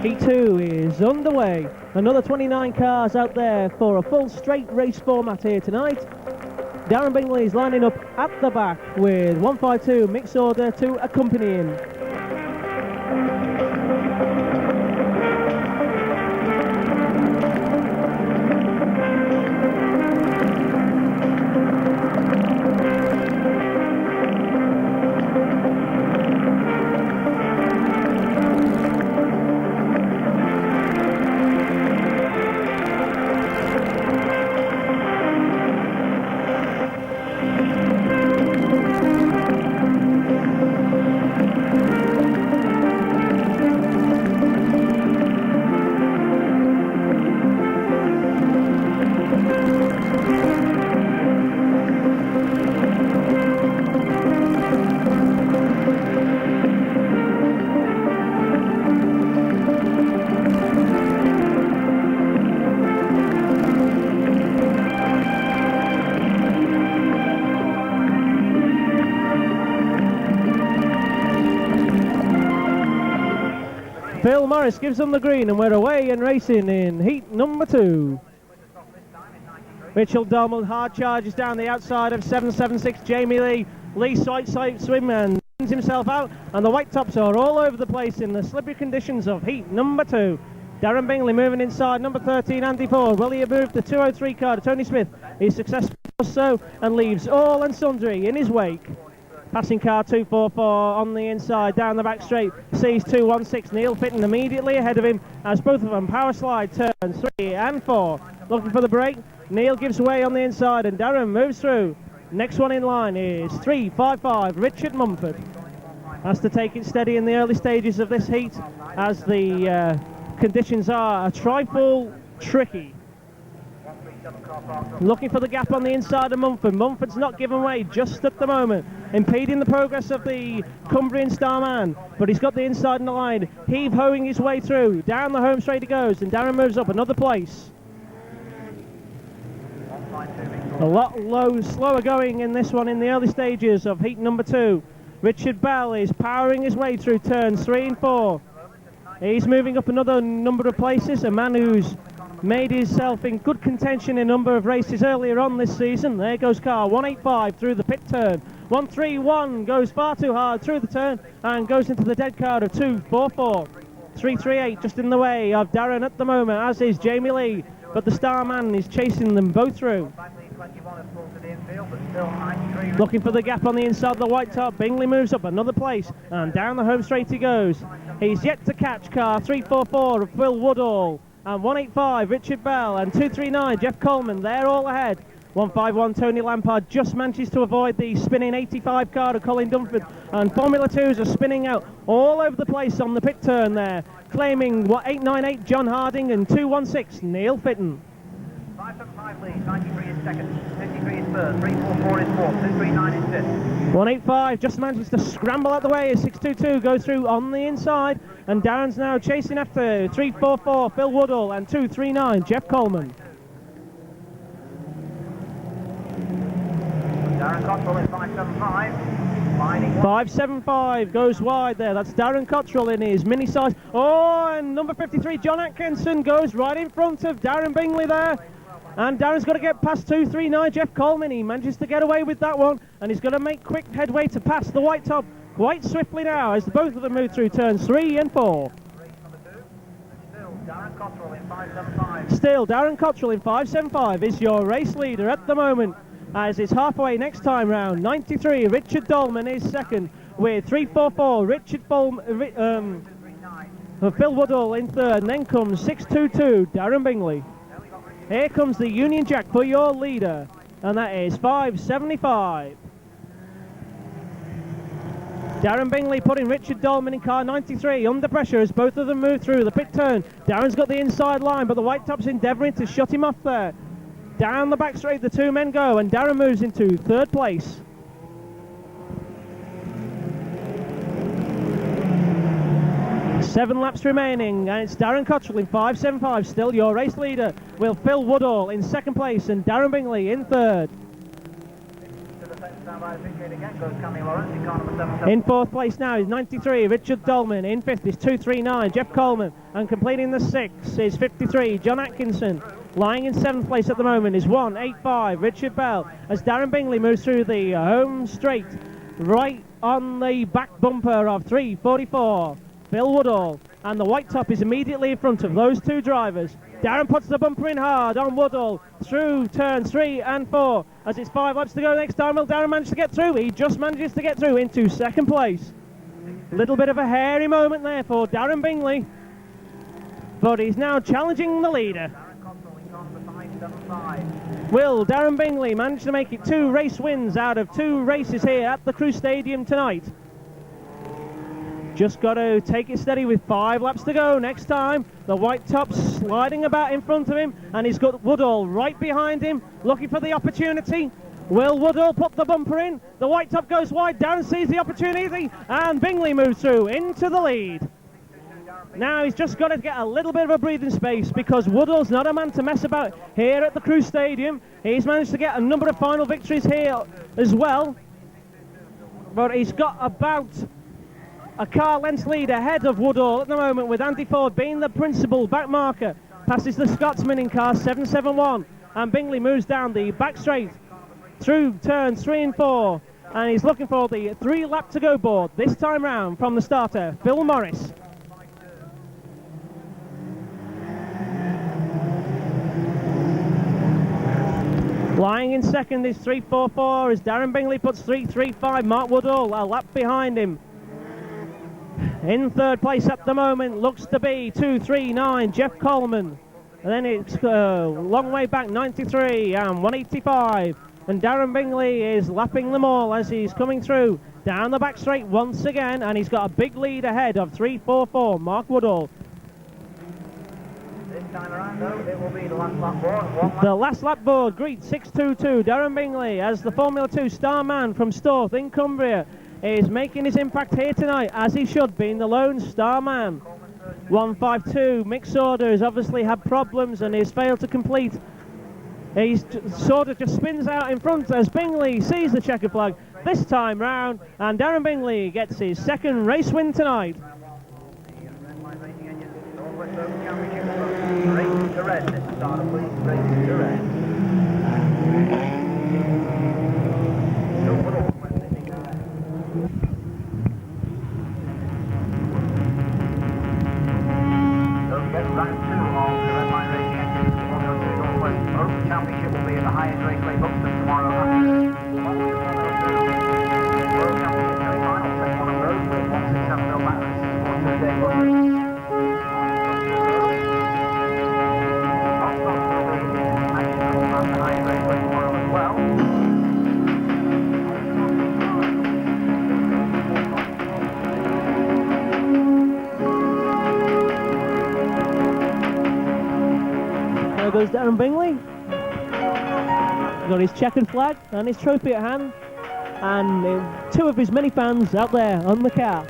Heat 2 is underway. Another 29 cars out there for a full straight race format here tonight. Darren Bingley is lining up at the back with 152 Mick Sworder to accompany him. Phil Morris gives them the green and we're away and racing in heat number 2. Richard Darmel hard charges down the outside of 776 Jamie Lee. Lee side swim and spins himself out, and the white tops are all over the place in the slippery conditions of heat number 2. Darren Bingley moving inside, number 13 Andy Ford. Will he have moved the 203 car to Tony Smith? He's successful so and leaves all and sundry in his wake. Passing car 244 on the inside, down the back straight, sees 216, Neil Fitton immediately ahead of him as both of them power slide turns 3 and 4. Looking for the break, Neil gives way on the inside and Darren moves through. Next one in line is 355 Richard Mumford. Has to take it steady in the early stages of this heat as the conditions are a trifle tricky. Looking for the gap on the inside of Mumford. Mumford's not giving way just at the moment, impeding the progress of the Cumbrian Starman, but he's got the inside in the line. Heave-hoing his way through. Down the home straight he goes, and Darren moves up another place. A lot slower going in this one in the early stages of heat number 2. Richard Bell is powering his way through turns 3 and 4. He's moving up another number of places, a man who's made himself in good contention in a number of races earlier on this season. There goes car 185 through the pit turn. 131 goes far too hard through the turn and goes into the dead car of 244. 338 just in the way of Darren at the moment, as is Jamie Lee, but the Starman is chasing them both through. Looking for the gap on the inside of the white top. Bingley moves up another place and down the home straight he goes. He's yet to catch car 344 of Phil Woodhull, and 185 Richard Bell, and 239 Jeff Coleman. They're all ahead. 151 Tony Lampard just manages to avoid the spinning 85 car of Colin Dunford, and Formula 2s are spinning out all over the place on the pit turn there, claiming 898 John Harding and 216 Neil Fitton. 575 lead, 93 is second, 53 is third, 344 is fourth, 239 is fifth. 185 just manages to scramble out the way as 622 goes through on the inside, and Darren's now chasing after 344 Phil Woodhull and 239 Jeff Coleman. Darren Cottrell is 575. 575 goes wide there. That's Darren Cottrell in his mini size. Oh, and number 53 John Atkinson goes right in front of Darren Bingley there. And Darren's got to get past 239 Jeff Coleman. He manages to get away with that one, and he's got to make quick headway to pass the white top quite swiftly now as both of them move through turns 3 and 4. Still Darren Cottrell in 575 is your race leader at the moment, as it's halfway next time round. 93 Richard Dolman is second with 344 Phil Woodhull in third, and then comes 622 Darren Bingley. Here comes the Union Jack for your leader, and that is 575. Darren Bingley putting Richard Dolman in car 93 under pressure as both of them move through the pit turn. Darren's got the inside line, but the white top's endeavouring to shut him off there. Down the back straight the two men go, and Darren moves into third place. Seven laps remaining, and it's Darren Cottrell in 575, still your race leader, with Phil Woodhull in second place and Darren Bingley in third. In fourth place now is 93, Richard Dolman. In fifth is 239, Jeff Coleman. And completing the sixth is 53, John Atkinson. Lying in seventh place at the moment is 185, Richard Bell. As Darren Bingley moves through the home straight, right on the back bumper of 344, Phil Woodhull. And the white top is immediately in front of those two drivers. Darren puts the bumper in hard on Woodhull through turns 3 and 4. As it's 5 laps to go next time, will Darren manage to get through? He just manages to get through into second place. Little bit of a hairy moment there for Darren Bingley, but he's now challenging the leader. Will Darren Bingley manage to make it 2 race wins out of 2 races here at the Crewe Stadium tonight? Just got to take it steady with 5 laps to go next time. The white top sliding about in front of him, and he's got Woodhull right behind him, looking for the opportunity. Will Woodhull put the bumper in? The white top goes wide, Darren sees the opportunity, and Bingley moves through into the lead. Now he's just got to get a little bit of a breathing space, because Woodhull's not a man to mess about here at the Crewe Stadium. He's managed to get a number of final victories here as well, but he's got about a car length lead ahead of Woodhull at the moment, with Andy Ford being the principal back marker. Passes the Scotsman in car 771, and Bingley moves down the back straight through turns 3 and 4, and he's looking for the 3 lap to go board this time round from the starter, Phil Morris. Lying in second is 344 as Darren Bingley puts 335, Mark Woodhull a lap behind him. In third place at the moment looks to be 239, Jeff Coleman. And then it's a long way back, 93 and 185. And Darren Bingley is lapping them all as he's coming through down the back straight once again. And he's got a big lead ahead of 344, Mark Woodhull. This time around, though, it will be the last lap board. The last lap board greets 622, Darren Bingley, as the Formula 2 star man from Storth in Cumbria is making his impact here tonight, as he should, being the lone star man. 152, Mick Sworder has obviously had problems and has failed to complete. Sworder just spins out in front as Bingley sees the checkered flag this time round, and Darren Bingley gets his second race win tonight. Race to red, Mr. Starter, please. Race to red. Don't get round 2 of the red line racing engine. We'll go to Northwest. Open Championship will be at the highest raceway Buxton tomorrow afternoon. World Championship semi-final, second one on road with 167 mil batteries for 2-day Buxton. There goes Darren Bingley. Got his checkered flag and his trophy at hand, and 2 of his many fans out there on the car.